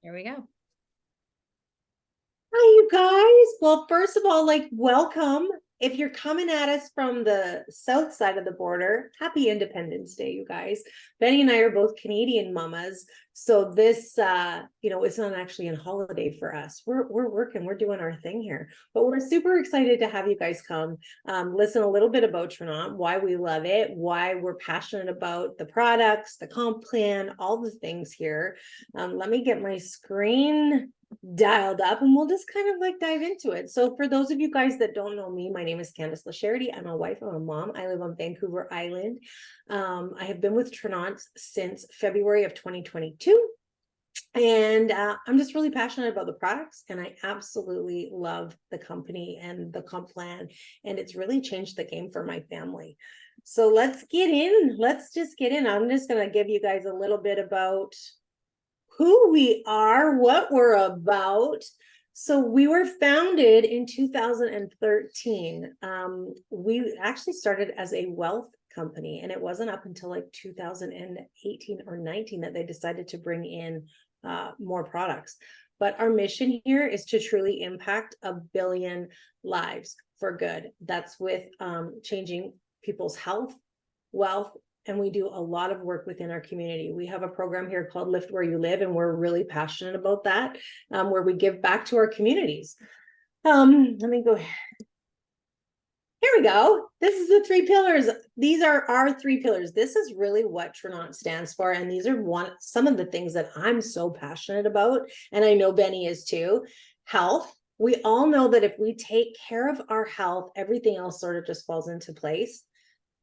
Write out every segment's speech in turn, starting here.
Here we go. Hi, you guys. Well, first of all, welcome. If you're coming at us from the south side of the border, happy Independence Day, you guys. Benny and I are both Canadian mamas. So this, it's not actually a holiday for us. We're working, we're doing our thing here. But we're super excited to have you guys come, listen a little bit about Tranont, why we love it, why we're passionate about the products, the comp plan, all the things here. Let me get my screen dialed up and we'll just kind of dive into it. So for those of you guys that don't know me, my name is Candis Lacharite. I'm a wife, I'm a mom. I live on Vancouver Island. I have been with Tranont since February of 2022. And I'm just really passionate about the products, and I absolutely love the company and the comp plan, and it's really changed the game for my family. So let's get in. Let's just get in. I'm just going to give you guys a little bit about who we are, what we're about. So we were founded in 2013. We actually started as a wealth company, and it wasn't up until 2018 or 19 that they decided to bring in more products. But our mission here is to truly impact 1 billion lives for good. That's with changing people's health, wealth, and we do a lot of work within our community. We have a program here called Lift Where You Live, and we're really passionate about that, where we give back to our communities. Let me go. Here we go. This is the 3 pillars. These are our 3 pillars. This is really what Tranont stands for, and these are some of the things that I'm so passionate about, and I know Benny is too. Health. We all know that if we take care of our health, everything else sort of just falls into place.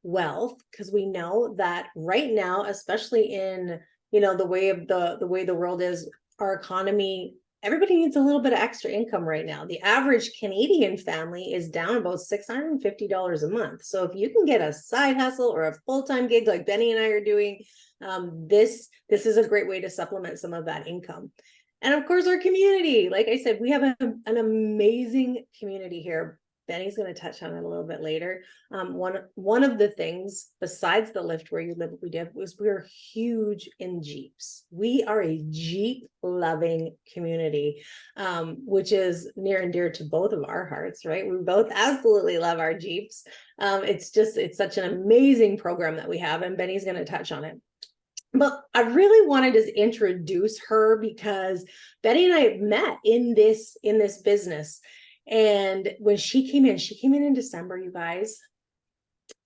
Wealth, because we know that right now, especially in the way the world is, our economy, everybody needs a little bit of extra income right now. The average Canadian family is down about $650 a month. So if you can get a side hustle or a full-time gig like Benny and I are doing, this is a great way to supplement some of that income. And of course, our community. Like I said, we have an amazing community here. Benny's going to touch on it a little bit later. One of the things besides the Lift Where You Live we did was we're huge in Jeeps. We are a Jeep loving community, which is near and dear to both of our hearts, right? We both absolutely love our Jeeps. It's such an amazing program that we have, and Benny's going to touch on it. But I really wanted to introduce her because Benny and I met in this business. And when she came in December, you guys.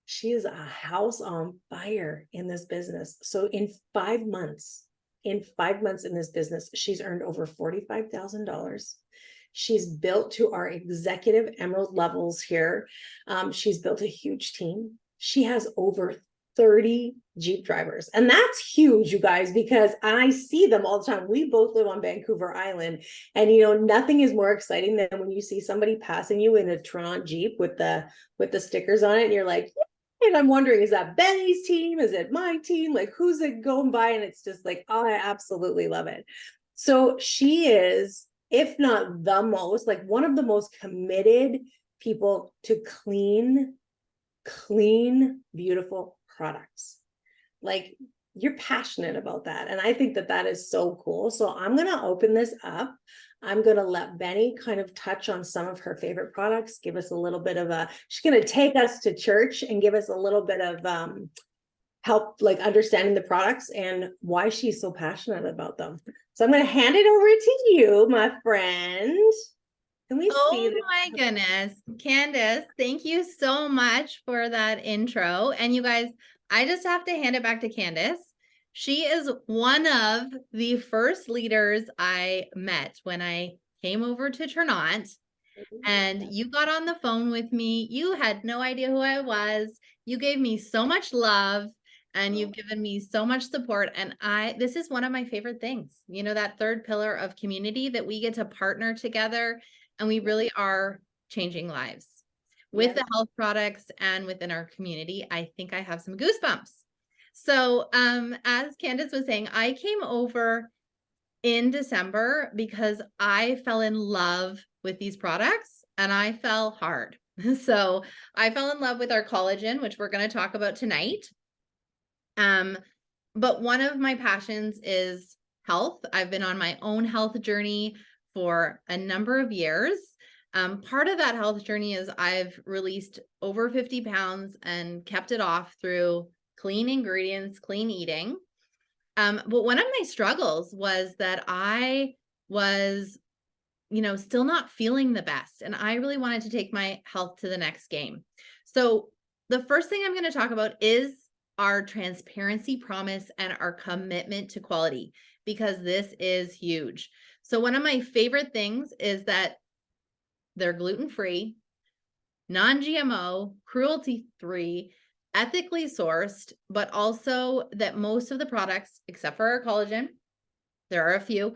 She is a house on fire in this business. So in 5 months in this business, she's earned over $45,000. She's built to our executive emerald levels here. She's built a huge team. She has over 30 Jeep drivers. And that's huge, you guys, because I see them all the time. We both live on Vancouver Island. And nothing is more exciting than when you see somebody passing you in a Tranont Jeep with the stickers on it, and you're like, yeah. And I'm wondering, is that Benny's team? Is it my team? Who's it going by? And it's just oh, I absolutely love it. So she is, if not the most, one of the most committed people to clean, beautiful products. You're passionate about that, and I think that is so cool. So I'm going to open this up. I'm going to let Benny kind of touch on some of her favorite products, give us a little bit of she's going to take us to church and give us a little bit of help understanding the products and why she's so passionate about them. So I'm going to hand it over to you, my friend. Can we see Oh my goodness. Candis, thank you so much for that intro. And you guys, I just have to hand it back to Candis. She is one of the first leaders I met when I came over to Tranont. And you got on the phone with me. You had no idea who I was. You gave me so much love, and you've given me so much support. And this is one of my favorite things, that third pillar of community, that we get to partner together, and we really are changing lives with the health products and within our community. I think I have some goosebumps. So as Candis was saying, I came over in December because I fell in love with these products, and I fell hard. So I fell in love with our collagen, which we're going to talk about tonight. But one of my passions is health. I've been on my own health journey for a number of years. Part of that health journey is I've released over 50 pounds and kept it off through clean ingredients, clean eating. But one of my struggles was that I was, still not feeling the best. And I really wanted to take my health to the next game. So the first thing I'm going to talk about is our transparency promise and our commitment to quality, because this is huge. So one of my favorite things is that they're gluten-free, non-GMO, cruelty-free, ethically sourced, but also that most of the products, except for our collagen, there are a few,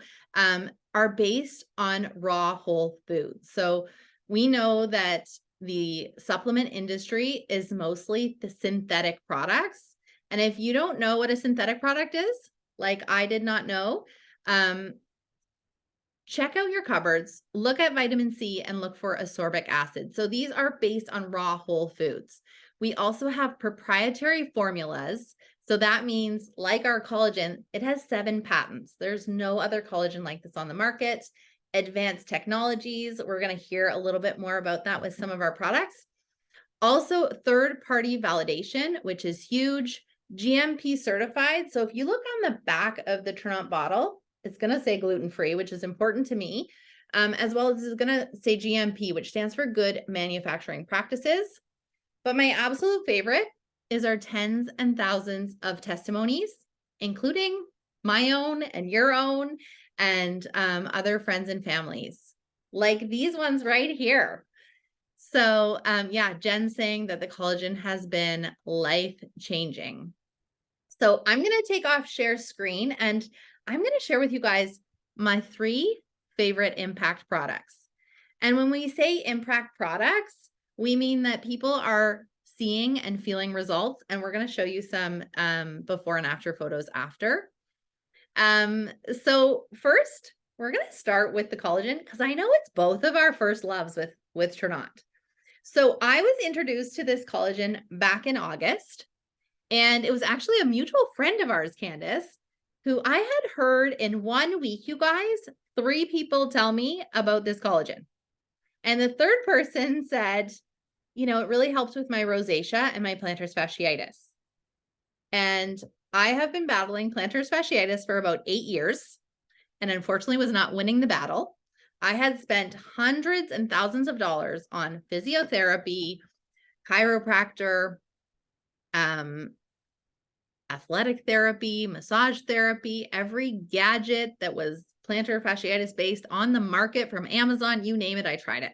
are based on raw whole foods. So we know that the supplement industry is mostly the synthetic products. And if you don't know what a synthetic product is, like I did not know, check out your cupboards, look at vitamin C, and look for ascorbic acid. So these are based on raw whole foods. We also have proprietary formulas. So that means, like our collagen, it has 7 patents. There's no other collagen like this on the market. Advanced technologies, we're going to hear a little bit more about that with some of our products. Also, third-party validation, which is huge. GMP certified. So if you look on the back of the Tranont bottle, it's going to say gluten-free, which is important to me, as well as it's going to say GMP, which stands for Good Manufacturing Practices. But my absolute favorite is our tens and thousands of testimonies, including my own and your own and other friends and families, like these ones right here. So yeah, Jen saying that the collagen has been life-changing. So I'm going to take off share screen and I'm going to share with you guys my 3 favorite impact products. And when we say impact products, we mean that people are seeing and feeling results. And we're going to show you some before and after photos after. So first, we're going to start with the collagen because I know it's both of our first loves with Tranont. So I was introduced to this collagen back in August. And it was actually a mutual friend of ours, Candis, who I had heard in 1 week, you guys, 3 people tell me about this collagen. And the third person said, it really helps with my rosacea and my plantar fasciitis. And I have been battling plantar fasciitis for about 8 years and unfortunately was not winning the battle. I had spent hundreds and thousands of dollars on physiotherapy, chiropractor, athletic therapy, massage therapy, every gadget that was plantar fasciitis based on the market from Amazon, you name it, I tried it.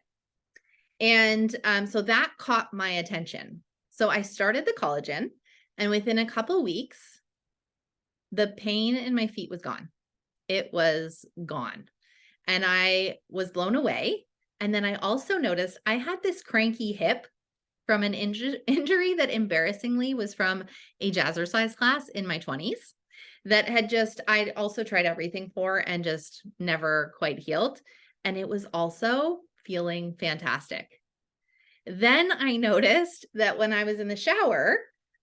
And so that caught my attention. So I started the collagen, and within a couple weeks, the pain in my feet was gone. It was gone. And I was blown away. And then I also noticed I had this cranky hip from an injury that embarrassingly was from a jazzercise class in my 20s that I'd also tried everything for and just never quite healed. And it was also feeling fantastic. Then I noticed that when I was in the shower,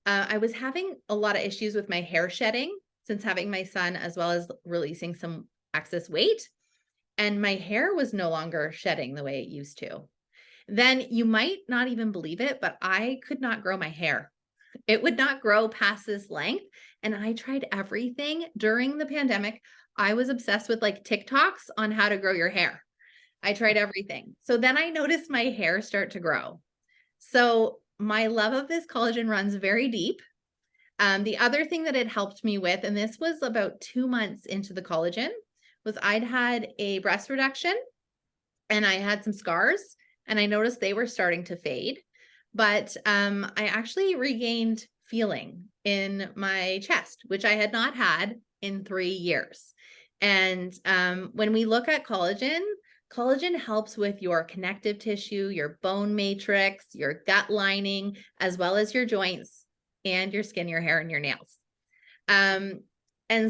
I was having a lot of issues with my hair shedding since having my son, as well as releasing some excess weight. And my hair was no longer shedding the way it used to. Then you might not even believe it, but I could not grow my hair. It would not grow past this length. And I tried everything during the pandemic. I was obsessed with like TikToks on how to grow your hair. I tried everything. So then I noticed my hair start to grow. So my love of this collagen runs very deep. The other thing that it helped me with, and this was about 2 months into the collagen, was I'd had a breast reduction and I had some scars and I noticed they were starting to fade. But I actually regained feeling in my chest, which I had not had in 3 years. And when we look at collagen helps with your connective tissue, your bone matrix, your gut lining, as well as your joints and your skin, your hair, and your nails. And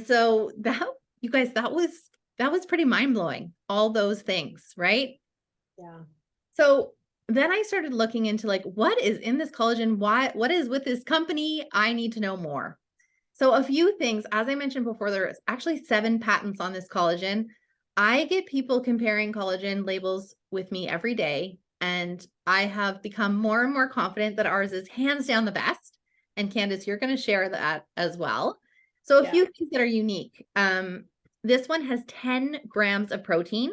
so that, you guys, that was pretty mind-blowing, all those things, right? Yeah. So then I started looking into like, what is in this collagen? What is with this company? I need to know more. So a few things, as I mentioned before, there is actually 7 patents on this collagen. I get people comparing collagen labels with me every day, and I have become more and more confident that ours is hands down the best. And Candice, you're going to share that as well. So a Yeah. few things that are unique. This one has 10 grams of protein,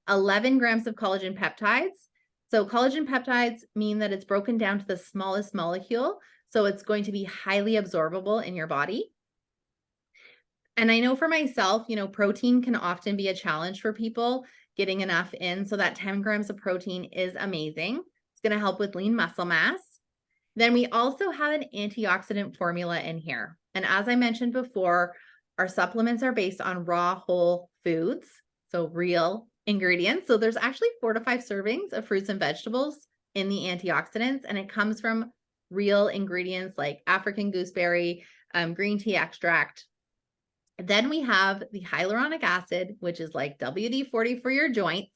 11 grams of collagen peptides. So collagen peptides mean that it's broken down to the smallest molecule. So it's going to be highly absorbable in your body. And I know for myself, protein can often be a challenge for people getting enough in. So that 10 grams of protein is amazing. It's going to help with lean muscle mass. Then we also have an antioxidant formula in here. And as I mentioned before, our supplements are based on raw whole foods, so real ingredients. So there's actually 4 to 5 servings of fruits and vegetables in the antioxidants, and it comes from real ingredients like African gooseberry, green tea extract. Then we have the hyaluronic acid, which is like WD-40 for your joints,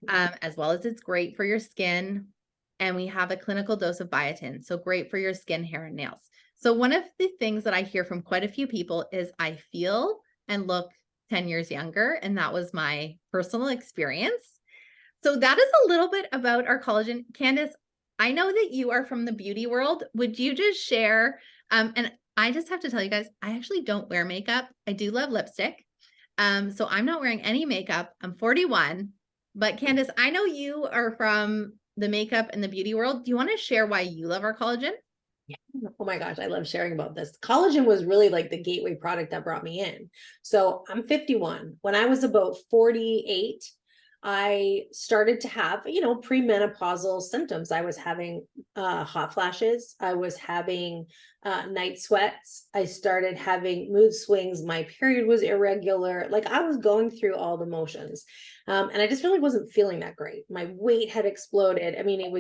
as well as it's great for your skin. And we have a clinical dose of biotin, so great for your skin, hair, and nails. So one of the things that I hear from quite a few people is I feel and look 10 years younger, and that was my personal experience. So that is a little bit about our collagen. Candice, I know that you are from the beauty world. Would you just share, and I just have to tell you guys, I actually don't wear makeup. I do love lipstick. So I'm not wearing any makeup. I'm 41, but Candice, I know you are from the makeup and the beauty world. Do you want to share why you love our collagen? Oh my gosh, I love sharing about this. Collagen was really like the gateway product that brought me in. So I'm 51. When I was about 48, I started to have, premenopausal symptoms. I was having hot flashes. I was having night sweats. I started having mood swings. My period was irregular. Like I was going through all the motions. And I just really wasn't feeling that great. My weight had exploded. I mean, it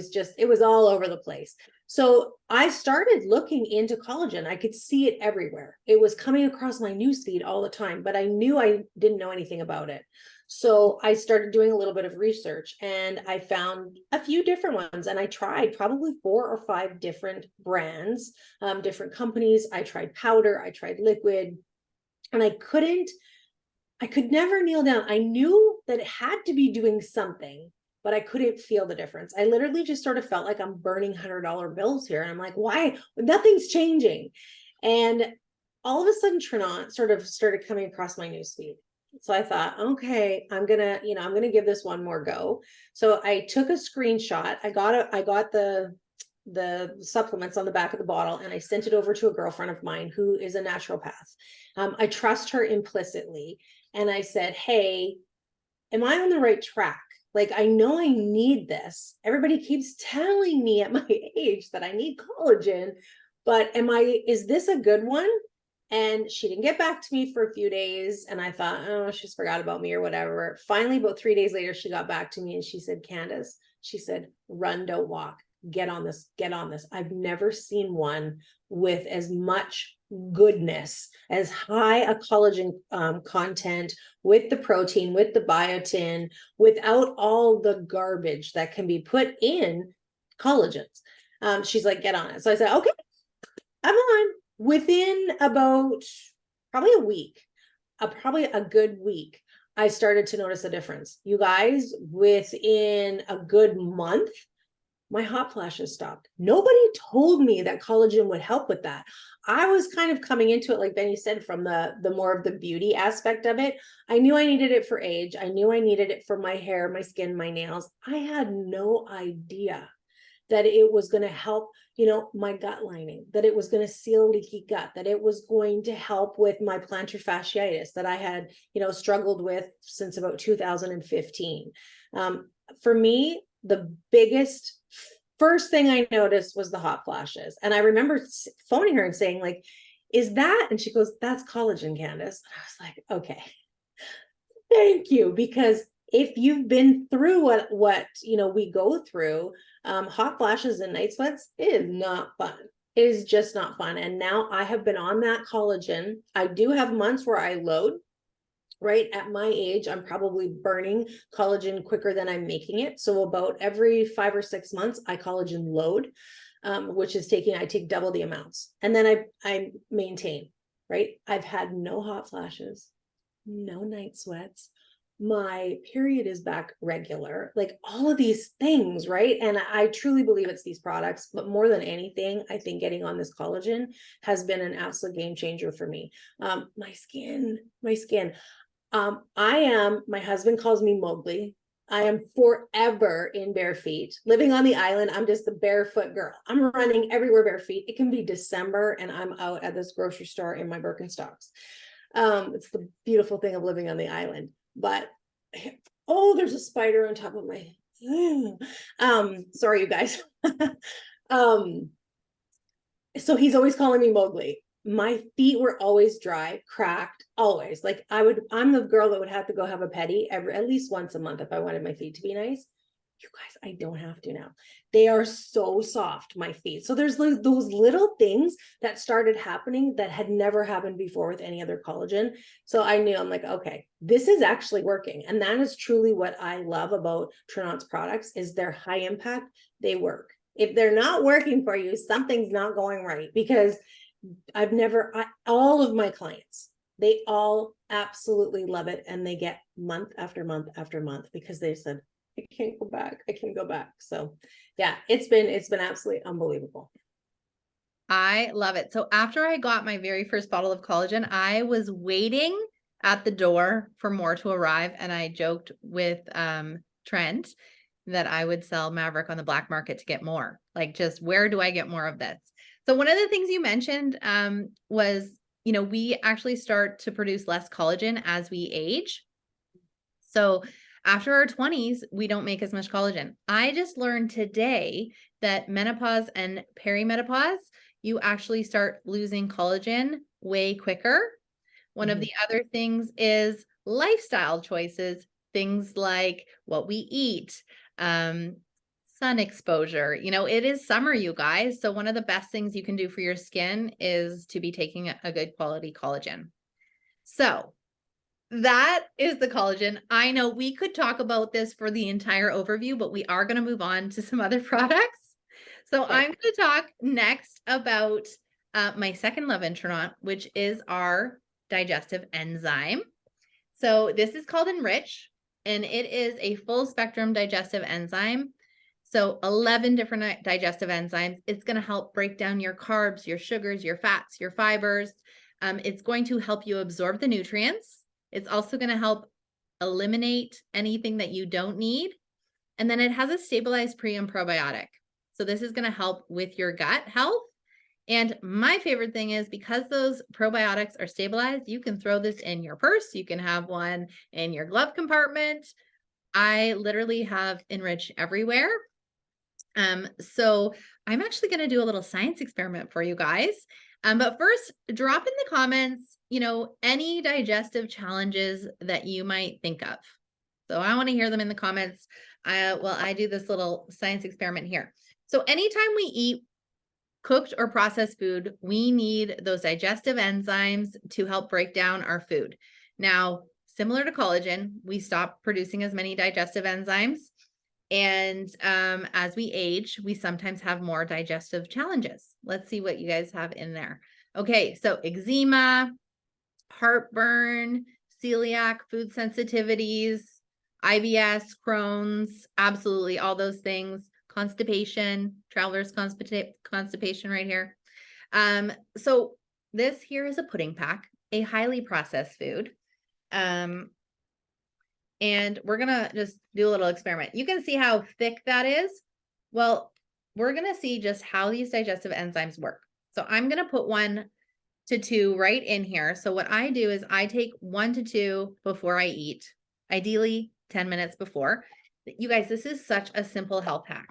was all over the place. So I started looking into collagen. I could see it everywhere. It was coming across my newsfeed all the time, but I knew I didn't know anything about it. So I started doing a little bit of research and I found a few different ones, and I tried probably 4 or 5 different brands, different companies. I tried powder, I tried liquid, and I could never nail down. I knew that it had to be doing something, but I couldn't feel the difference. I literally just sort of felt like I'm burning $100 bills here. And I'm like, why? Nothing's changing. And all of a sudden, Tranont sort of started coming across my newsfeed. So I thought, okay, I'm gonna give this one more go. So I took a screenshot. I got the supplements on the back of the bottle, and I sent it over to a girlfriend of mine who is a naturopath. I trust her implicitly. And I said, hey, am I on the right track? Like, I know I need this. Everybody keeps telling me at my age that I need collagen, but is this a good one? And she didn't get back to me for a few days. And I thought, oh, she's forgot about me or whatever. Finally, about 3 days later, she got back to me and she said, Candice, she said, run, don't walk. Get on this, get on this. I've never seen one with as much goodness, as high a collagen content, with the protein, with the biotin, without all the garbage that can be put in collagens. She's like, get on it. So I said, okay, I'm on. Within about probably a week, probably a good week, I started to notice a difference. You guys, within a good month, my hot flashes stopped. Nobody told me that collagen would help with that. I was kind of coming into it, like Benny said, from the more of the beauty aspect of it. I knew I needed it for age. I knew I needed it for my hair, my skin, my nails. I had no idea that it was going to help, my gut lining, that it was going to seal leaky gut, that it was going to help with my plantar fasciitis that I had, struggled with since about 2015. For me, the first thing I noticed was the hot flashes. And I remember phoning her and saying, like, is that? And she goes, that's collagen, Candice. And I was like, okay, thank you. Because if you've been through what we go through, hot flashes and night sweats, it is not fun. It is just not fun. And now I have been on that collagen. I do have months where I load. Right at my age, I'm probably burning collagen quicker than I'm making it. So about every 5 or 6 months, I collagen load, which is I take double the amounts, and then I maintain. right? I've had no hot flashes, no night sweats. My period is back regular, like all of these things, right? And I truly believe it's these products, but more than anything, I think getting on this collagen has been an absolute game changer for me. My skin. My husband calls me Mowgli. I am forever in bare feet. Living on the island, I'm just the barefoot girl. I'm running everywhere bare feet. It can be December and I'm out at this grocery store in my Birkenstocks. It's the beautiful thing of living on the island. But oh, there's a spider on top of my sorry, you guys. um, so he's always calling me Mowgli. My feet were always dry, cracked, always. Like I'm the girl that would have to go have a pedi at least once a month if I wanted my feet to be nice. You guys, I don't have to now. They are so soft, my feet. So there's like those little things that started happening that had never happened before with any other collagen. So I knew, I'm like, okay, this is actually working. And that is truly what I love about Tranont's products is they're high impact, they work. If they're not working for you, something's not going right, because all of my clients, they all absolutely love it. And they get month after month after month because they said, I can't go back. I can't go back. So yeah, it's been absolutely unbelievable. I love it. So after I got my very first bottle of collagen, I was waiting at the door for more to arrive. And I joked with Trent that I would sell Maverick on the black market to get more. Like, just where do I get more of this? So one of the things you mentioned was, we actually start to produce less collagen as we age. So after our 20s, we don't make as much collagen. I just learned today that menopause and perimenopause, you actually start losing collagen way quicker. One of the other things is lifestyle choices, things like what we eat, sun exposure. It is summer, you guys. So one of the best things you can do for your skin is to be taking a good quality collagen. So that is the collagen. I know we could talk about this for the entire overview, but we are going to move on to some other products. So I'm going to talk next about my second love in Tranont, which is our digestive enzyme. So this is called Enrich, and it is a full spectrum digestive enzyme. So 11 different digestive enzymes. It's going to help break down your carbs, your sugars, your fats, your fibers. It's going to help you absorb the nutrients. It's also going to help eliminate anything that you don't need. And then it has a stabilized pre and probiotic. So this is going to help with your gut health. And my favorite thing is, because those probiotics are stabilized, you can throw this in your purse. You can have one in your glove compartment. I literally have Enrich everywhere. So I'm actually going to do a little science experiment for you guys. But first, drop in the comments, any digestive challenges that you might think of. So I want to hear them in the comments. I do this little science experiment here. So anytime we eat cooked or processed food, we need those digestive enzymes to help break down our food. Now, similar to collagen, we stop producing as many digestive enzymes. And as we age, we sometimes have more digestive challenges. Let's see what you guys have in there. Okay, so eczema, heartburn, celiac, food sensitivities, IBS, Crohn's, absolutely all those things. Constipation, traveler's constipation right here. So this here is a pudding pack, a highly processed food. And we're going to just do a little experiment. You can see how thick that is. Well, we're going to see just how these digestive enzymes work. So I'm going to put 1 to 2 right in here. So what I do is I take 1 to 2 before I eat, ideally 10 minutes before. You guys, this is such a simple health hack.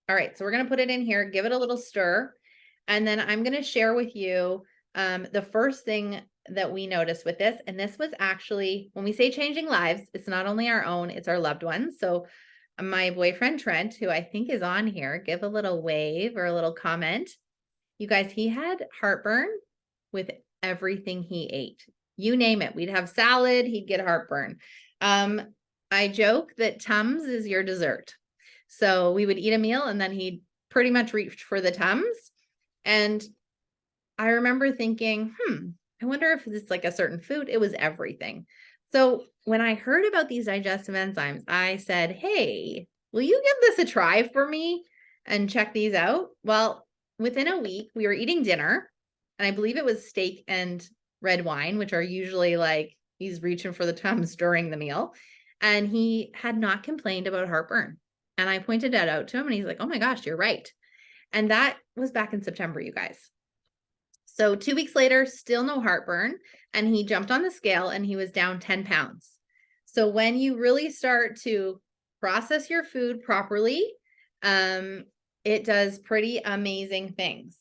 All right, so we're going to put it in here, give it a little stir, and then I'm going to share with you the first thing that we noticed with this. And this was actually, when we say changing lives, it's not only our own, it's our loved ones. So my boyfriend, Trent, who I think is on here, give a little wave or a little comment. You guys, he had heartburn with everything he ate. You name it. We'd have salad, he'd get heartburn. I joke that Tums is your dessert. So we would eat a meal and then he'd pretty much reach for the Tums. And I remember thinking, I wonder if it's like a certain food. It was everything. So when I heard about these digestive enzymes, I said, hey, will you give this a try for me and check these out? Well, within a week, we were eating dinner, and I believe it was steak and red wine, which are usually like he's reaching for the Tums during the meal. And he had not complained about heartburn. And I pointed that out to him, and he's like, oh my gosh, you're right. And that was back in September, you guys. So 2 weeks later, still no heartburn. And he jumped on the scale and he was down 10 pounds. So when you really start to process your food properly, it does pretty amazing things.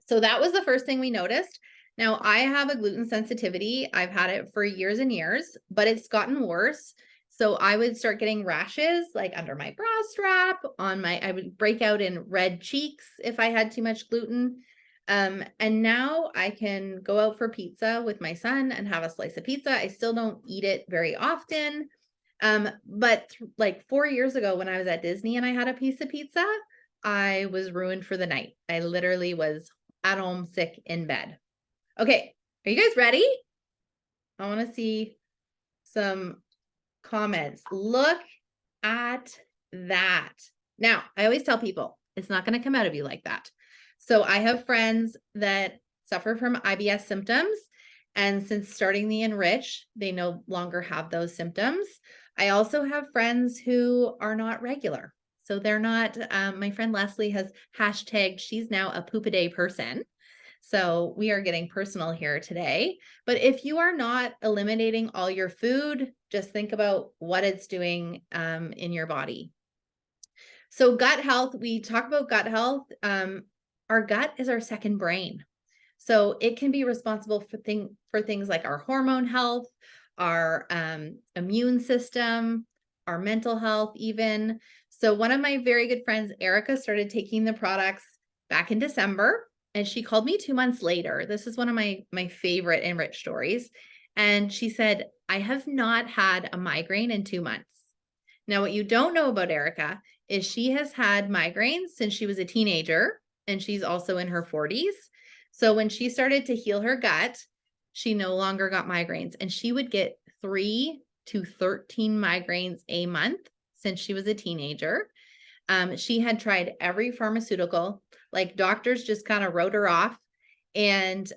So that was the first thing we noticed. Now, I have a gluten sensitivity. I've had it for years and years, but it's gotten worse. So I would start getting rashes like under my bra strap, I would break out in red cheeks if I had too much gluten. And now I can go out for pizza with my son and have a slice of pizza. I still don't eat it very often. But like 4 years ago when I was at Disney and I had a piece of pizza, I was ruined for the night. I literally was at home sick in bed. Okay, are you guys ready? I want to see some comments. Look at that. Now, I always tell people it's not going to come out of you like that. So I have friends that suffer from IBS symptoms. And since starting the Enrich, they no longer have those symptoms. I also have friends who are not regular. So they're not, my friend Leslie has hashtagged, she's now a poop-a-day person. So we are getting personal here today. But if you are not eliminating all your food, just think about what it's doing in your body. So gut health, we talk about gut health. Our gut is our second brain. So it can be responsible for things like our hormone health, our immune system, our mental health even. So one of my very good friends, Erica, started taking the products back in December, and she called me 2 months later. This is one of my favorite Enrich stories. And she said, I have not had a migraine in 2 months. Now, what you don't know about Erica is she has had migraines since she was a teenager, and she's also in her 40s. So when she started to heal her gut, she no longer got migraines, and she would get 3 to 13 migraines a month since she was a teenager. She had tried every pharmaceutical, like doctors just kind of wrote her off, and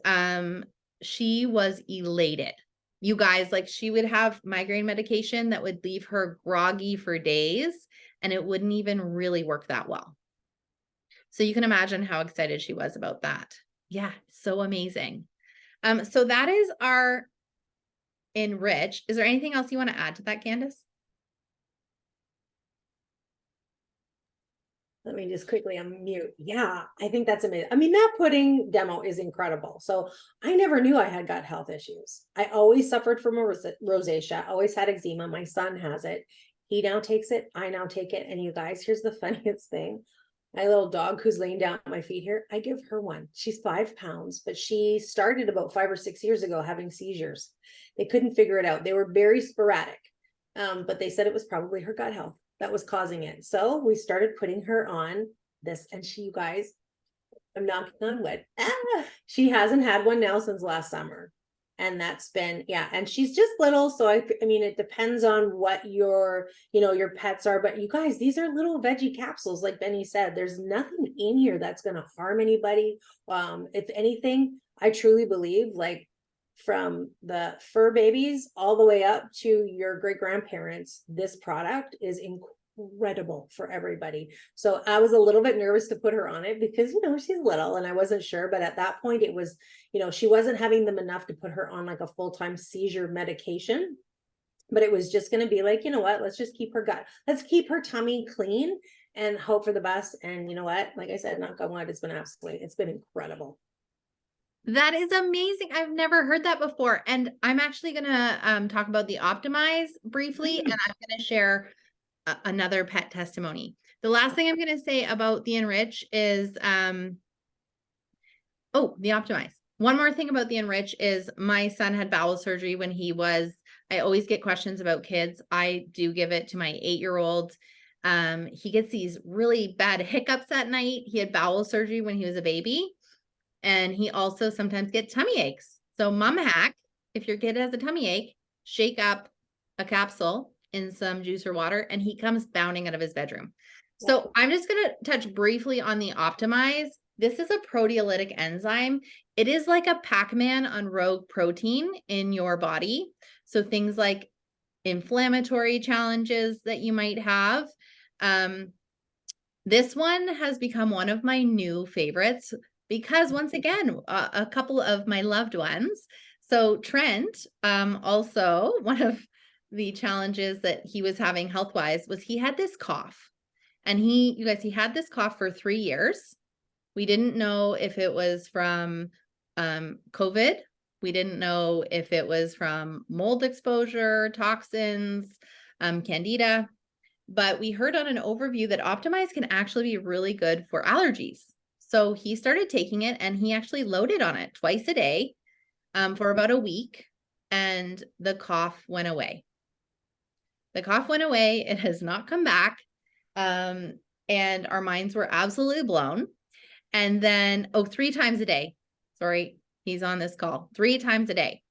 she was elated. You guys, like she would have migraine medication that would leave her groggy for days, and it wouldn't even really work that well. So you can imagine how excited she was about that. Yeah, so amazing. So that is our Enrich. Is there anything else you want to add to that, Candis? Let me just quickly unmute. Yeah, I think that's amazing. I mean, that pudding demo is incredible. So I never knew I had gut health issues. I always suffered from a rosacea, always had eczema. My son has it. He now takes it. I now take it. And you guys, here's the funniest thing. My little dog who's laying down at my feet here, I give her one. She's 5 pounds, but she started about 5 or 6 years ago having seizures. They couldn't figure it out. They were very sporadic, but they said it was probably her gut health that was causing it. So we started putting her on this, and she, you guys, I'm knocking on wood. She hasn't had one now since last summer. And that's been, yeah. And she's just little. So I mean, it depends on what your pets are, but you guys, these are little veggie capsules. Like Benny said, there's nothing in here that's going to harm anybody. If anything, I truly believe, like, from the fur babies all the way up to your great grandparents, this product is incredible for everybody. So I was a little bit nervous to put her on it because, she's little and I wasn't sure. But at that point, it was, she wasn't having them enough to put her on like a full-time seizure medication. But it was just going to be like, you know what, let's just keep her gut. Let's keep her tummy clean and hope for the best. And you know what, like I said, knock on wood, it's been incredible. That is amazing. I've never heard that before. And I'm actually going to talk about the Optimize briefly, and I'm going to share another pet testimony. The last thing I'm going to say about the Enrich is, the Optimize. One more thing about the Enrich is my son had bowel surgery when I always get questions about kids. I do give it to my 8-year-old. He gets these really bad hiccups at night. He had bowel surgery when he was a baby. And he also sometimes gets tummy aches. So mom hack, if your kid has a tummy ache, shake up a capsule in some juice or water, and he comes bounding out of his bedroom. So I'm just going to touch briefly on the Optimize. This is a proteolytic enzyme. It is like a Pac-Man on rogue protein in your body. So things like inflammatory challenges that you might have. This one has become one of my new favorites because once again, a couple of my loved ones. So Trent, also one of the challenges that he was having health-wise was he had this cough. And you guys, he had this cough for 3 years. We didn't know if it was from COVID. We didn't know if it was from mold exposure, toxins, candida. But we heard on an overview that Optimize can actually be really good for allergies. So he started taking it and he actually loaded on it twice a day for about a week, and the cough went away. The cough went away. It has not come back. And our minds were absolutely blown. And then, 3 times a day. Sorry, he's on this call 3 times a day.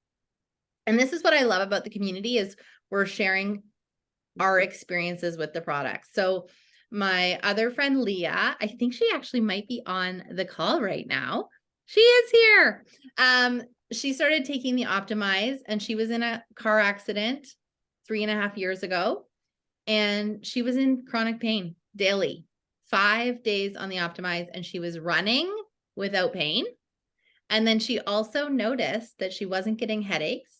And this is what I love about the community is we're sharing our experiences with the products. So my other friend, Leah, I think she actually might be on the call right now. She is here. She started taking the Optimize and she was in a car accident 3.5 years ago. And she was in chronic pain daily, 5 days on the Optimize, and she was running without pain. And then she also noticed that she wasn't getting headaches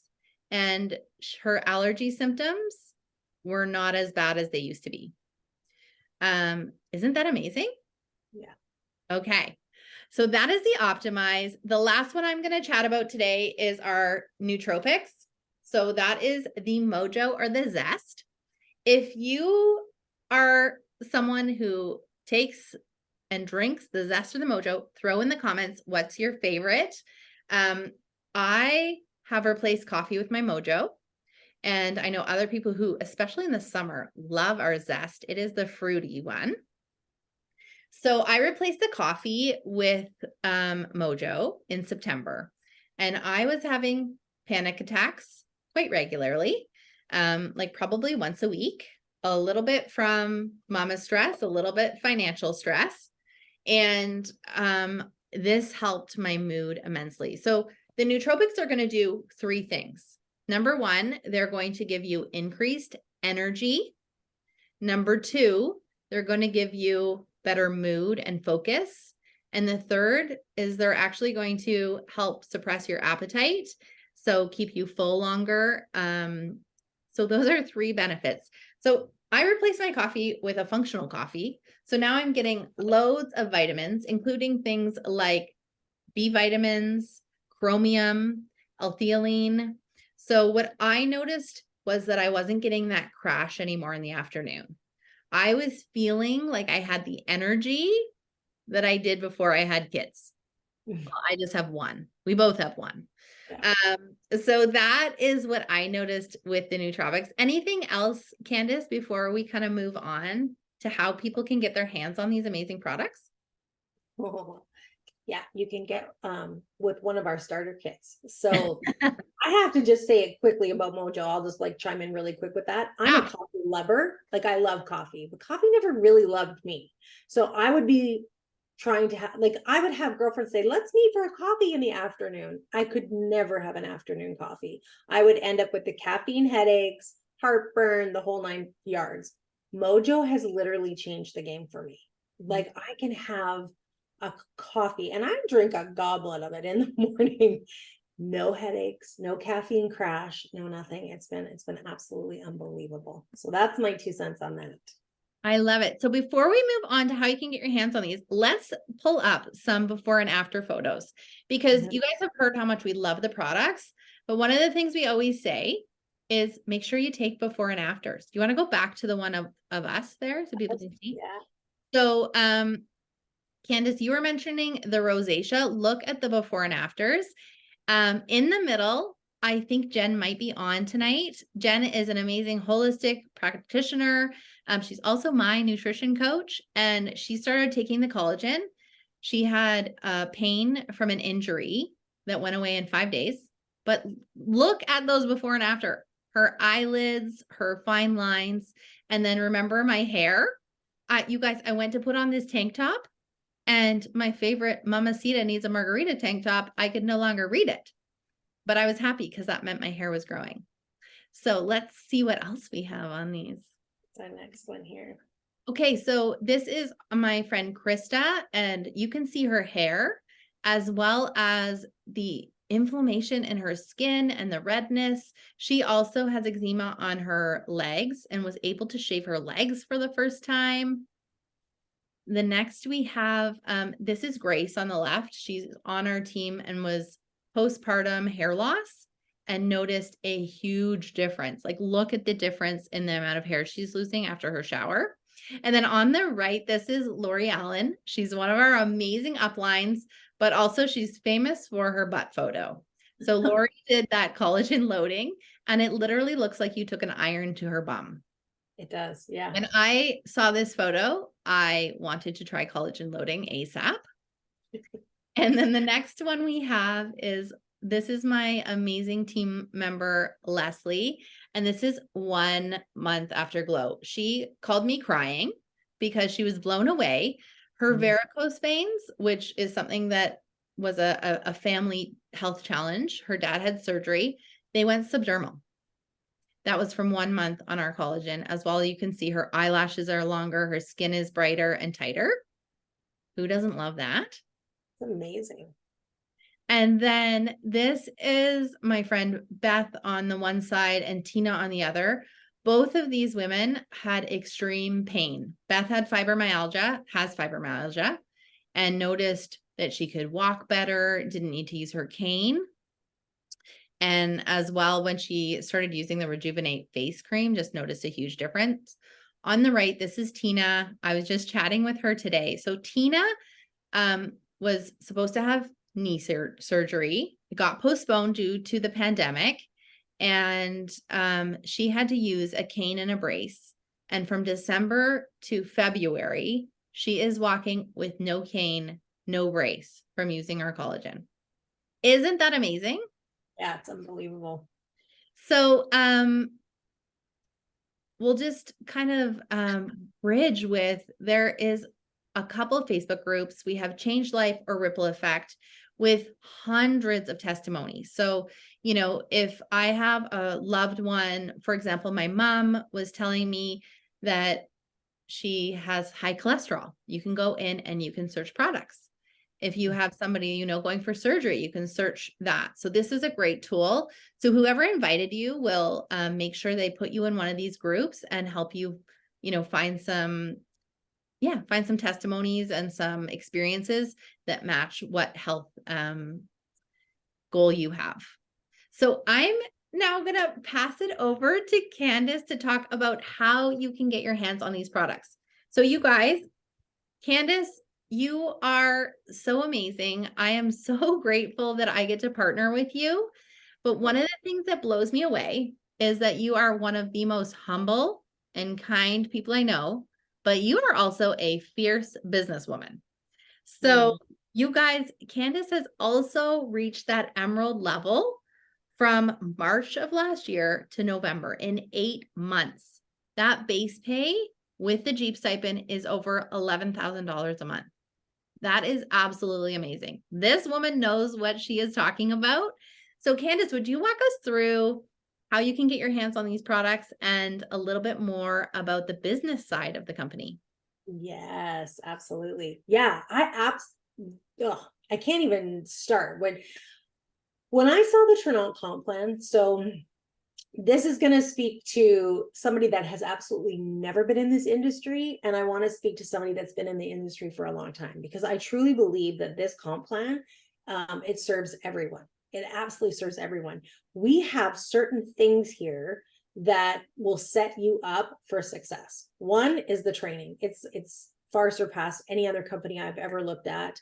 and her allergy symptoms were not as bad as they used to be. Isn't that amazing? Yeah. Okay. So that is the Optimize. The last one I'm going to chat about today is our nootropics. So that is the Mojo or the Zest. If you are someone who takes and drinks the Zest or the Mojo, throw in the comments what's your favorite. I have replaced coffee with my Mojo. And I know other people who, especially in the summer, love our Zest. It is the fruity one. So I replaced the coffee with Mojo in September. And I was having panic attacks quite regularly, like probably once a week, a little bit from mama stress, a little bit financial stress. And this helped my mood immensely. So the nootropics are going to do 3 things. Number 1, they're going to give you increased energy. Number 2, they're going to give you better mood and focus. And the third is they're actually going to help suppress your appetite, so keep you full longer. So those are 3 benefits. So I replaced my coffee with a functional coffee. So now I'm getting loads of vitamins, including things like B vitamins, chromium, L-theanine. So what I noticed was that I wasn't getting that crash anymore in the afternoon. I was feeling like I had the energy that I did before I had kids. Well, I just have one. We both have one. Yeah. So that is what I noticed with the nootropics. Anything else, Candis, before we kind of move on to how people can get their hands on these amazing products? Oh, yeah, you can get with one of our starter kits. So I have to just say it quickly about Mojo. I'll just like chime in really quick with that. I'm a coffee lover. Like I love coffee, but coffee never really loved me. So I would be trying to have, like, I would have girlfriends say, let's meet for a coffee in the afternoon. I could never have an afternoon coffee. I would end up with the caffeine headaches, heartburn, the whole 9 yards. Mojo has literally changed the game for me. Like I can have a coffee and I drink a goblet of it in the morning. No headaches, no caffeine crash, no nothing. It's been absolutely unbelievable. So that's my 2 cents on that. I love it. So before we move on to how you can get your hands on these, let's pull up some before and after photos, because you guys have heard how much we love the products. But one of the things we always say is make sure you take before and afters. Do you want to go back to the one of us there so people can see? Yeah. So Candis, you were mentioning the rosacea. Look at the before and afters. In the middle, I think Jen might be on tonight. Jen is an amazing holistic practitioner. She's also my nutrition coach, and she started taking the collagen. She had pain from an injury that went away in 5 days. but look at those before and after. Her eyelids, her fine lines, and then remember my hair. You guys, I went to put on this tank top, and my favorite Mamacita Needs a Margarita tank top, I could no longer read it. But I was happy because that meant my hair was growing. So let's see what else we have on these. Our next one here. Okay, so this is my friend Krista, and you can see her hair as well as the inflammation in her skin and the redness. She also has eczema on her legs and was able to shave her legs for the first time. The next we have, this is Grace on the left. She's on our team and was postpartum hair loss and noticed a huge difference. Like, look at the difference in the amount of hair she's losing after her shower. And then on the right, this is Lori Allen. She's one of our amazing uplines, but also she's famous for her butt photo. So Lori did that collagen loading, and it literally looks like you took an iron to her bum. It does, yeah. When I saw this photo, I wanted to try collagen loading ASAP. And then the next one we have is, this is my amazing team member, Leslie. And this is 1 month after Glow. She called me crying because she was blown away. Her varicose veins, which is something that was a family health challenge. Her dad had surgery. They went subdermal. That was from 1 month on our collagen. As well, you can see her eyelashes are longer. Her skin is brighter and tighter. Who doesn't love that? It's amazing. And then this is my friend Beth on the one side and Tina on the other. Both of these women had extreme pain. Beth had fibromyalgia, has fibromyalgia, and noticed that she could walk better, didn't need to use her cane. And as well, when she started using the Rejuvenate face cream, just noticed a huge difference. On the right, this is Tina. I was just chatting with her today. So Tina was supposed to have knee surgery. It got postponed due to the pandemic. And she had to use a cane and a brace. And from December to February, she is walking with no cane, no brace from using our collagen. Isn't that amazing? Yeah, it's unbelievable. So we'll just kind of bridge with, there is a couple of Facebook groups. We have Change Life or Ripple Effect with hundreds of testimonies. So, you know, if I have a loved one, for example, my mom was telling me that she has high cholesterol, you can go in and you can search products. If you have somebody, you know, going for surgery, you can search that. So this is a great tool. So whoever invited you will make sure they put you in one of these groups and help you, you know, find some testimonies and some experiences that match what health goal you have. So I'm now going to pass it over to Candis to talk about how you can get your hands on these products. So you guys, Candis, you are so amazing. I am so grateful that I get to partner with you. But one of the things that blows me away is that you are one of the most humble and kind people I know, but you are also a fierce businesswoman. So you guys, Candis has also reached that emerald level from March of last year to November in 8 months. That base pay with the Jeep stipend is over $11,000 a month. That is absolutely amazing. This woman knows what she is talking about. So Candis, would you walk us through how you can get your hands on these products and a little bit more about the business side of the company? Yes, absolutely. Yeah, I can't even start. When I saw the Tranont comp plan, so this is going to speak to somebody that has absolutely never been in this industry. And I want to speak to somebody that's been in the industry for a long time, because I truly believe that this comp plan, it serves everyone. It absolutely serves everyone. We have certain things here that will set you up for success. One is the training. It's far surpassed any other company I've ever looked at.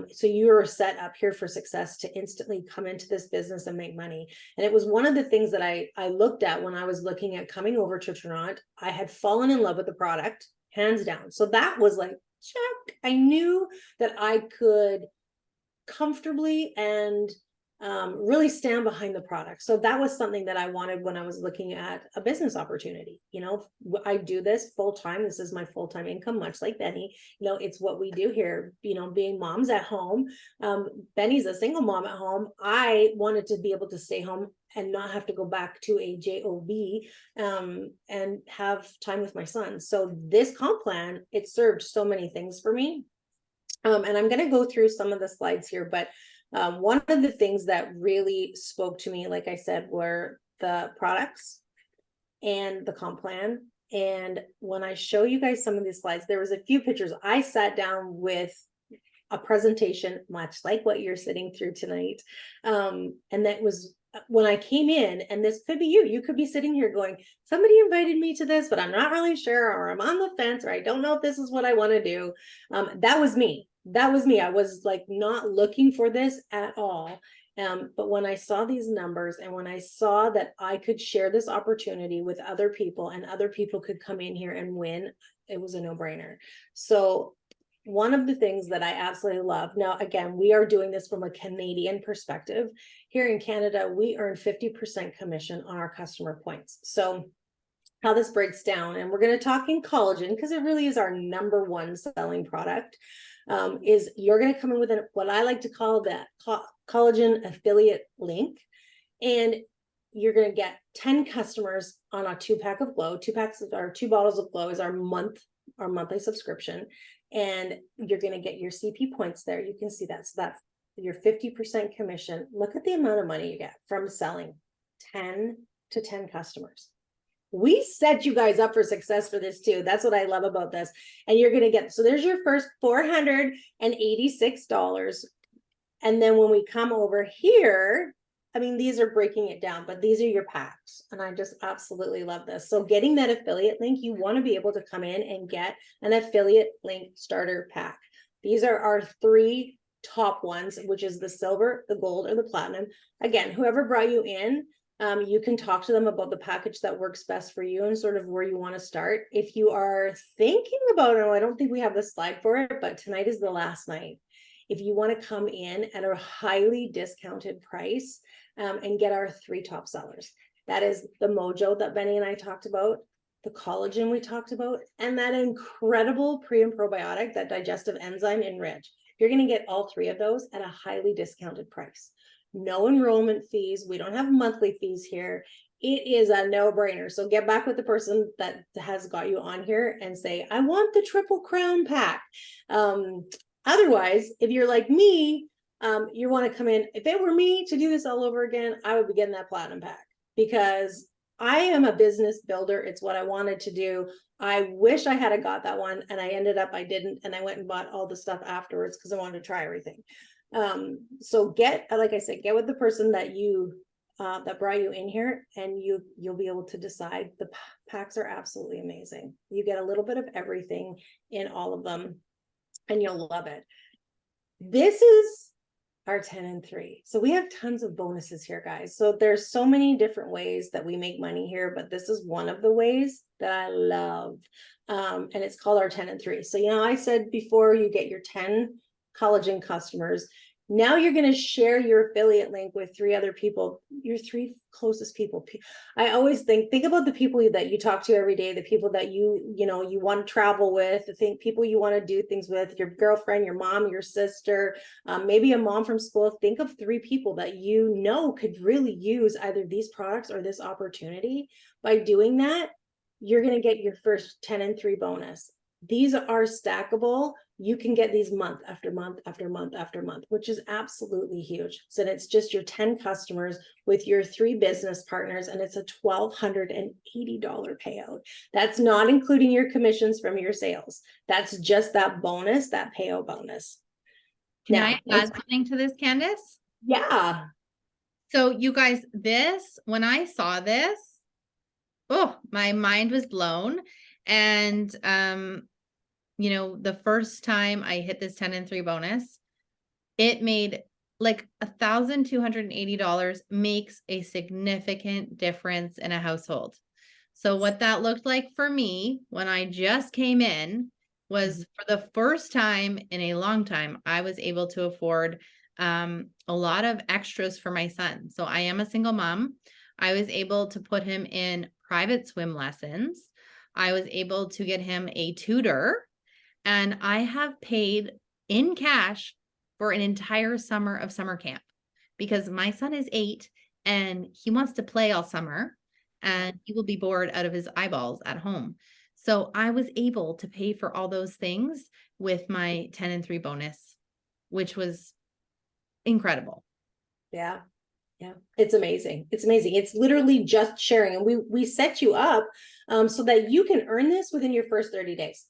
So you're set up here for success to instantly come into this business and make money. And it was one of the things that I looked at when I was looking at coming over to Tranont. I had fallen in love with the product, hands down. So that was like, check. I knew that I could comfortably and really stand behind the product. So that was something that I wanted when I was looking at a business opportunity. You know, I do this full time. This is my full time income, much like Benny. You know, it's what we do here. You know, being moms at home. Benny's a single mom at home. I wanted to be able to stay home and not have to go back to a job, and have time with my son. So this comp plan, it served so many things for me. And I'm going to go through some of the slides here, but one of the things that really spoke to me, like I said, were the products and the comp plan. And when I show you guys some of these slides, there was a few pictures. I sat down with a presentation, much like what you're sitting through tonight. And that was when I came in, and this could be you could be sitting here going, somebody invited me to this, but I'm not really sure, or I'm on the fence, or I don't know if this is what I want to do. That was me. I was like not looking for this at all. But when I saw these numbers, and when I saw that I could share this opportunity with other people, and other people could come in here and win, it was a no-brainer. So one of the things that I absolutely love, now again, we are doing this from a Canadian perspective. Here in Canada, we earn 50% commission on our customer points. So how this breaks down, and we're going to talk in collagen because it really is our number one selling product, is you're going to come in with what I like to call that collagen affiliate link, and you're going to get 10 customers on a 2-pack of Glow. 2 bottles of Glow is our monthly subscription, and you're going to get your CP points there. You can see that. So that's your 50% commission. Look at the amount of money you get from selling 10 to 10 customers. We set you guys up for success for this too. That's what I love about this. And you're going to get, so there's your first $486. And then when we come over here, I mean, these are breaking it down, but these are your packs. And I just absolutely love this. So getting that affiliate link, you want to be able to come in and get an affiliate link starter pack. These are our 3 top ones, which is the silver, the gold, or the platinum. Again, whoever brought you in, you can talk to them about the package that works best for you and sort of where you want to start. If you are thinking about it, I don't think we have the slide for it, but tonight is the last night. If you want to come in at a highly discounted price, and get our 3 top sellers, that is the Mojo that Benny and I talked about, the collagen we talked about, and that incredible pre and probiotic, that digestive enzyme Enrich. You're going to get all 3 of those at a highly discounted price. No enrollment fees. We don't have monthly fees here. It is a no-brainer. So get back with the person that has got you on here and say, I want the Triple Crown pack. Otherwise, if you're like me, you want to come in. If it were me to do this all over again, I would be getting that platinum pack, because I am a business builder. It's what I wanted to do. I wish I had got that one, and I didn't, and I went and bought all the stuff afterwards because I wanted to try everything. So like I said, get with the person that that brought you in here, and you'll be able to decide. The packs are absolutely amazing. You get a little bit of everything in all of them, and you'll love it. This is our 10 and 3. So we have tons of bonuses here, guys. So there's so many different ways that we make money here, but this is one of the ways that I love. And it's called our 10 and 3. So, I said before, you get your 10 collagen customers. Now you're going to share your affiliate link with 3 other people, your 3 closest people. I always think about the people that you talk to every day, the people that you want to travel with, people you want to do things with, your girlfriend, your mom, your sister, maybe a mom from school. Think of 3 people that could really use either these products or this opportunity. By doing that, you're going to get your first 10 and 3 bonus. These are stackable. You can get these month after month after month after month, which is absolutely huge. So it's just your 10 customers with your 3 business partners, and it's a $1,280 payout. That's not including your commissions from your sales. That's just that bonus, that payout bonus. Can I add something to this, Candice? Yeah. So you guys, when I saw this, my mind was blown. And, the first time I hit this 10 and 3 bonus, it made like $1,280, makes a significant difference in a household. So what that looked like for me when I just came in was, for the first time in a long time, I was able to afford a lot of extras for my son. So I am a single mom. I was able to put him in private swim lessons. I was able to get him a tutor, and I have paid in cash for an entire summer of summer camp because my son is 8 and he wants to play all summer and he will be bored out of his eyeballs at home. So I was able to pay for all those things with my 10 and 3 bonus, which was incredible. Yeah. Yeah, it's amazing. It's amazing. It's literally just sharing. And we set you up so that you can earn this within your first 30 days.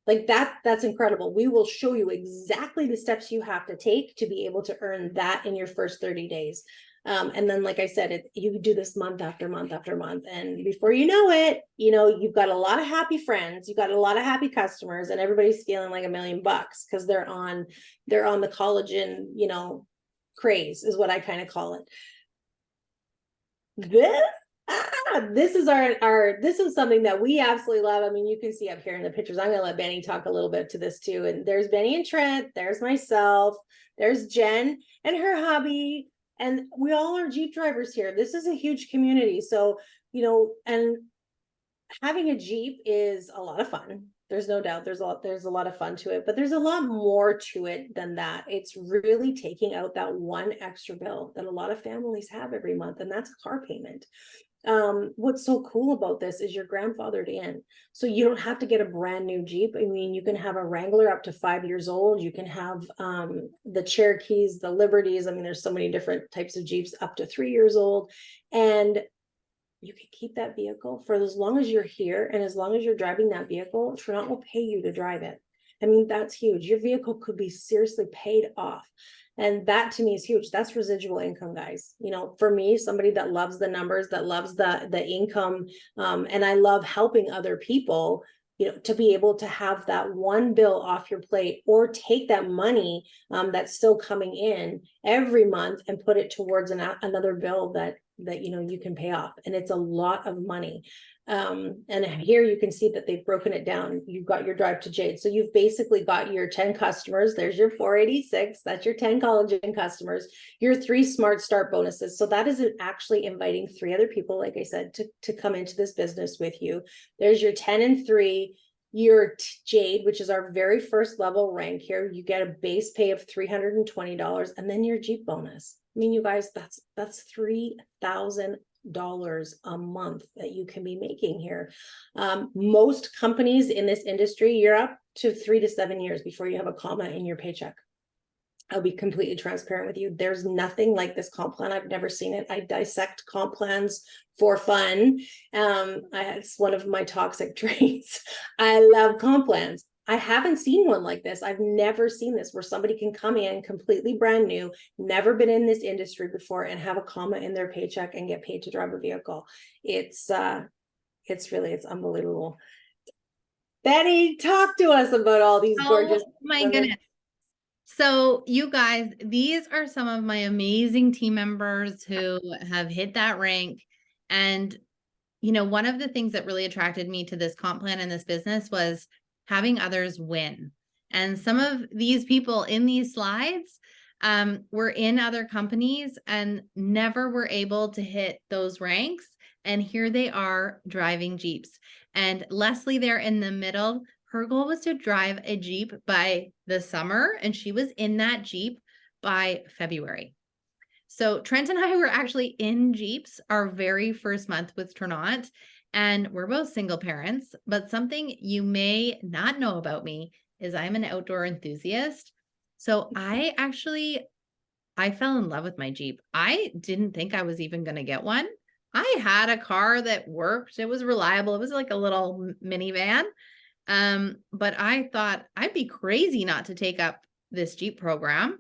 Like that's incredible. We will show you exactly the steps you have to take to be able to earn that in your first 30 days. And then, like I said, you do this month after month after month. And before you know it, you've got a lot of happy friends, you've got a lot of happy customers, and everybody's feeling like $1 million because they're on the collagen, craze is what I kind of call it. This is this is something that we absolutely love. I mean, you can see up here in the pictures. I'm going to let Benny talk a little bit to this too. And there's Benny and Trent, there's myself, there's Jen and her hubby, and we all are Jeep drivers here. This is a huge community. So, and having a Jeep is a lot of fun. There's no doubt there's a lot of fun to it, but there's a lot more to it than that. It's really taking out that one extra bill that a lot of families have every month, and that's a car payment. What's so cool about this is you're grandfathered in, so you don't have to get a brand new Jeep. I mean, you can have a Wrangler up to 5 years old. You can have the Cherokees, the Liberties. I mean, there's so many different types of Jeeps up to 3 years old, and you can keep that vehicle for as long as you're here, and as long as you're driving that vehicle, Tranont will pay you to drive it. I mean, that's huge. Your vehicle could be seriously paid off. And that to me is huge. That's residual income, guys. For me, somebody that loves the numbers, that loves the income, and I love helping other people, to be able to have that one bill off your plate, or take that money that's still coming in every month and put it towards another bill that you can pay off. And it's a lot of money. And here you can see that they've broken it down. You've got your drive to Jade. So you've basically got your 10 customers. There's your 486. That's your 10 collagen customers, your 3 smart start bonuses. So that is actually inviting 3 other people, like I said, to come into this business with you. There's your 10 and 3, your Jade, which is our very first level rank here. You get a base pay of $320, and then your Jeep bonus. I mean, you guys, that's $3,000 a month that you can be making here. Most companies in this industry, you're up to 3 to 7 years before you have a comma in your paycheck. I'll be completely transparent with you. There's nothing like this comp plan. I've never seen it. I dissect comp plans for fun. It's one of my toxic traits. I love comp plans. I haven't seen one like this. I've never seen this where somebody can come in completely brand new, never been in this industry before, and have a comma in their paycheck and get paid to drive a vehicle. It's unbelievable. Betty, talk to us about all these gorgeous. Oh my goodness. So you guys, these are some of my amazing team members who have hit that rank. And, one of the things that really attracted me to this comp plan and this business was having others win. And some of these people in these slides were in other companies and never were able to hit those ranks. And here they are driving Jeeps. And Leslie there in the middle, her goal was to drive a Jeep by the summer, and she was in that Jeep by February. So Trent and I were actually in Jeeps our very first month with Tranont, and we're both single parents, but something you may not know about me is I'm an outdoor enthusiast. So I fell in love with my Jeep. I didn't think I was even going to get one. I had a car that worked. It was reliable. It was like a little minivan. But I thought I'd be crazy not to take up this Jeep program.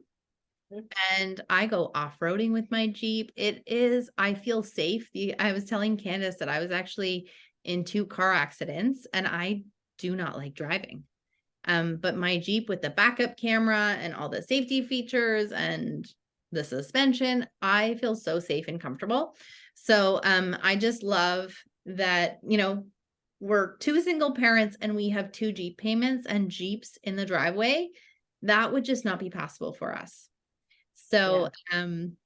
And I go off-roading with my Jeep. I feel safe. I was telling Candis that I was actually in 2 car accidents, and I do not like driving. But my Jeep with the backup camera and all the safety features and the suspension, I feel so safe and comfortable. So I just love that, we're 2 single parents and we have 2 Jeep payments and Jeeps in the driveway. That would just not be possible for us. So, and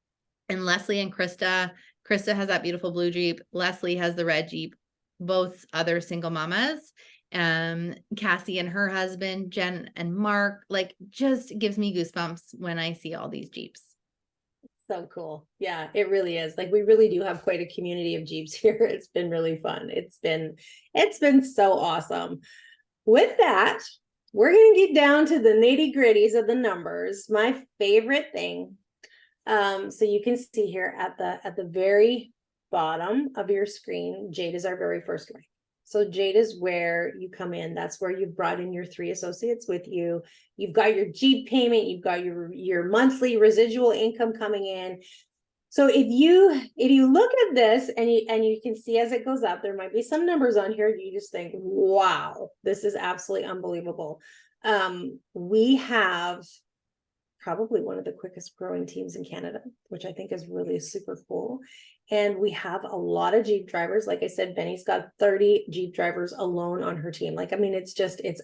Leslie and Krista has that beautiful blue Jeep. Leslie has the red Jeep, both other single mamas. Cassie and her husband, Jen and Mark, like just gives me goosebumps when I see all these Jeeps. So cool. Yeah, it really is. Like we really do have quite a community of Jeeps here. It's been really fun. It's been so awesome. With that, we're going to get down to the nitty-gritties of the numbers. My favorite thing. So you can see here at the very bottom of your screen, Jade is our very first rank. So Jade is where you come in. That's where you've brought in your 3 associates with you. You've got your Jeep payment. You've got your monthly residual income coming in. So if you look at this and you can see as it goes up, there might be some numbers on here. You just think, wow, this is absolutely unbelievable. We have probably one of the quickest growing teams in Canada, which I think is really super cool. And we have a lot of Jeep drivers. Like I said, Benny's got 30 Jeep drivers alone on her team. Like, I mean, it's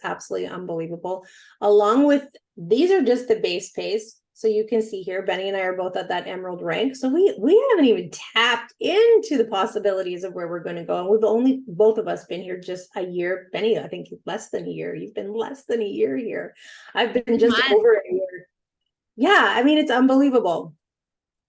absolutely unbelievable. Along with, these are just the base pays. So you can see here, Benny and I are both at that emerald rank. So we haven't even tapped into the possibilities of where we're going to go. And we've only, both of us, been here just a year. Benny, I think less than a year. You've been less than a year here. I've been just over a year. Yeah, I mean, it's unbelievable.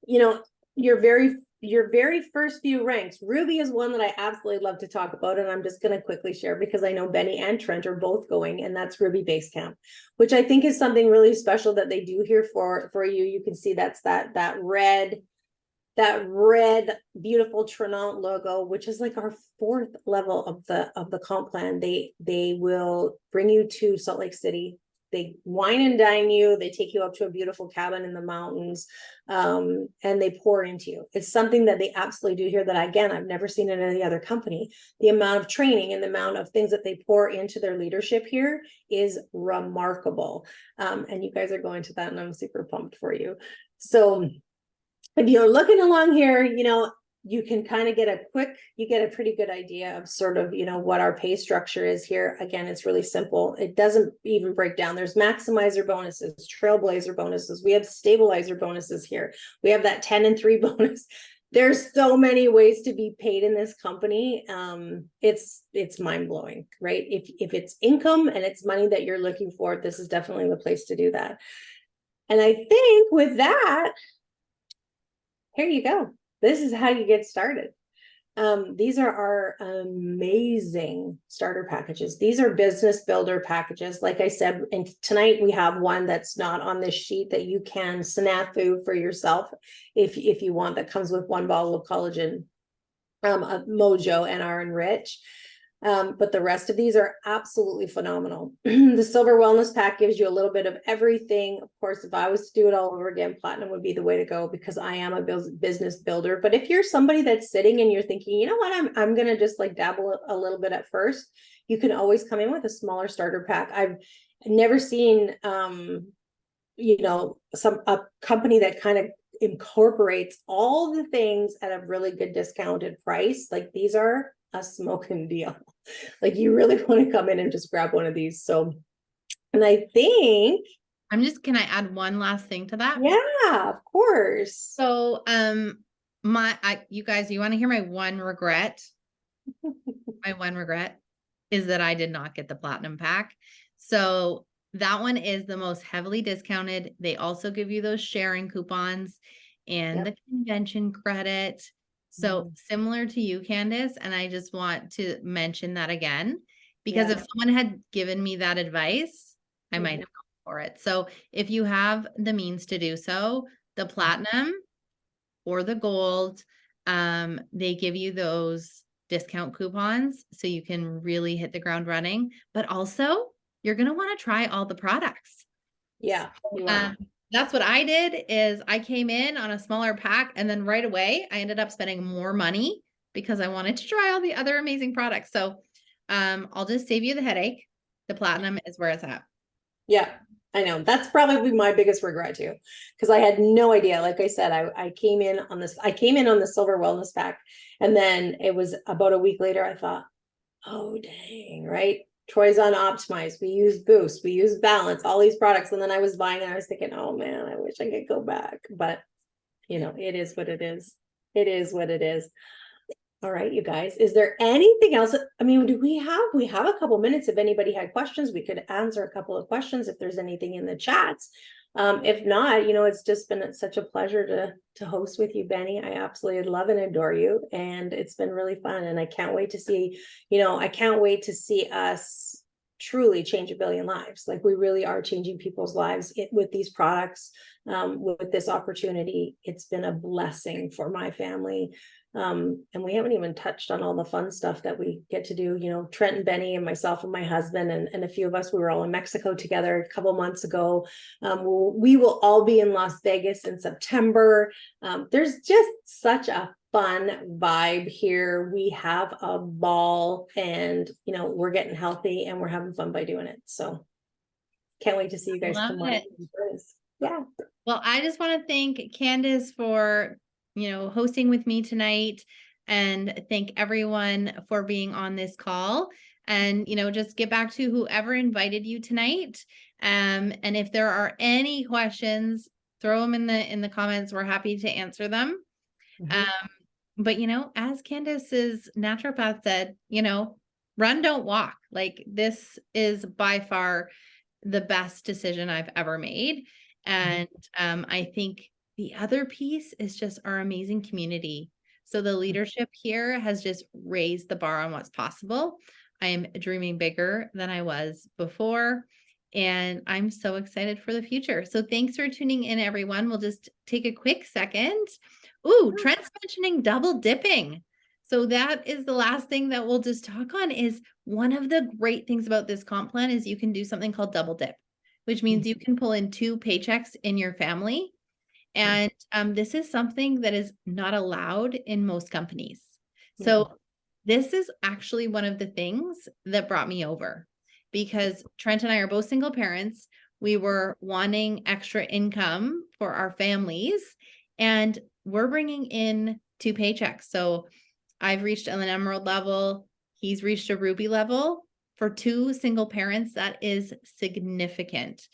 You know, your very first few ranks, Ruby is one that I absolutely love to talk about, and I'm just going to quickly share because I know Benny and Trent are both going, and that's Ruby Base Camp, which I think is something really special that they do here for you. You can see that's that red beautiful Tranont logo, which is like our 4th level of the comp plan. They will bring you to Salt Lake City. They wine and dine you. They take you up to a beautiful cabin in the mountains, and they pour into you. It's something that they absolutely do here that, again, I've never seen in any other company. The amount of training and the amount of things that they pour into their leadership here is remarkable. And you guys are going to that, and I'm super pumped for you. So if you're looking along here, you know, you can kind of get a pretty good idea of sort of, you know, what our pay structure is here. Again, it's really simple. It doesn't even break down. There's maximizer bonuses, trailblazer bonuses. We have stabilizer bonuses here. We have that 10 and 3 bonus. There's so many ways to be paid in this company. It's mind blowing, right? If it's income and it's money that you're looking for, this is definitely the place to do that. And I think with that, here you go. This is how you get started. These are our amazing starter packages. These are business builder packages. Like I said, and tonight we have one that's not on this sheet that you can snafu for yourself if you want, that comes with 1 bottle of collagen, Mojo and our Enrich. But the rest of these are absolutely phenomenal. The Silver Wellness Pack gives you a little bit of everything. Of course, if I was to do it all over again, Platinum would be the way to go because I am a business builder. But if you're somebody that's sitting and you're thinking, you know what, I'm going to just like dabble a little bit at first, you can always come in with a smaller starter pack. I've never seen, you know, a company that kind of incorporates all the things at a really good discounted price. Like these are a smoking deal. Like you really want to come in and just grab one of these. So, and I think can I add one last thing to that? Yeah, of course. So, you guys, you want to hear my one regret? My one regret is that I did not get the platinum pack. So that one is the most heavily discounted. They also give you those sharing coupons and the convention credit. So similar to you, Candis, and I just want to mention that again, because if someone had given me that advice, I might have gone for it. So if you have the means to do so, the platinum or the gold, they give you those discount coupons so you can really hit the ground running, but also you're going to want to try all the products. Yeah. That's what I did is I came in on a smaller pack and then right away I ended up spending more money because I wanted to try all the other amazing products. So I'll just save you the headache. The platinum is where it's at. Yeah, I know. That's probably my biggest regret too, because I had no idea. Like I said, I came in on the Silver Wellness Pack, and then it was about a week later, I thought, oh dang, right? Troy's on Optimize, we use Boost, we use Balance, all these products. And then I was buying and I was thinking, oh man, I wish I could go back. But you know, it is what it is. It is what it is. All right, you guys, is there anything else? I mean, we have a couple minutes. If anybody had questions, we could answer a couple of questions if there's anything in the chats. If not, you know, it's just been such a pleasure to host with you, Benny. I absolutely love and adore you, and it's been really fun. And I can't wait to see, you know, I can't wait to see us truly change 1 billion lives. Like we really are changing people's lives with these products, with this opportunity. It's been a blessing for my family. And we haven't even touched on all the fun stuff that we get to do. You know, Trent and Benny and myself and my husband and a few of us, we were all in Mexico together a couple months ago. We will all be in Las Vegas in September. There's just such a fun vibe here. We have a ball, and you know, we're getting healthy and we're having fun by doing it. So can't wait to see you guys Love come on. it. Yeah. Well, I just want to thank Candis for, you know, hosting with me tonight, and thank everyone for being on this call. And, you know, just get back to whoever invited you tonight. And if there are any questions, throw them in the comments. We're happy to answer them. But you know, as Candace's naturopath said, you know, run, don't walk. Like this is by far the best decision I've ever made. And I think the other piece is just our amazing community. So the leadership here has just raised the bar on what's possible. I am dreaming bigger than I was before, and I'm so excited for the future. So thanks for tuning in, everyone. We'll just take a quick second. Ooh, Trent's mentioning double dipping. So that is the last thing that we'll just talk on. Is one of the great things about this comp plan is you can do something called double dip, which means you can pull in 2 paychecks in your family. And this is something that is not allowed in most companies. So this is actually one of the things that brought me over, because Trent and I are both single parents. We were wanting extra income for our families, and we're bringing in 2 paychecks. So I've reached an emerald level. He's reached a ruby level. For 2 single parents, that is significant.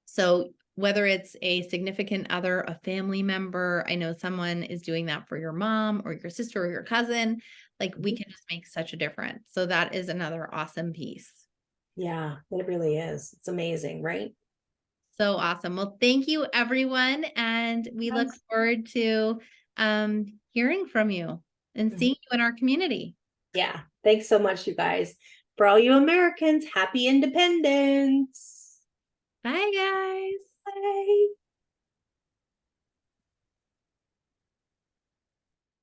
So whether it's a significant other, a family member, I know someone is doing that for your mom or your sister or your cousin, like we can just make such a difference. So that is another awesome piece. Yeah, it really is. It's amazing, right? So awesome. Well, thank you, everyone. And we look forward to hearing from you and seeing you in our community. Yeah. Thanks so much, you guys. For all you Americans, happy independence. Bye, guys. Bye.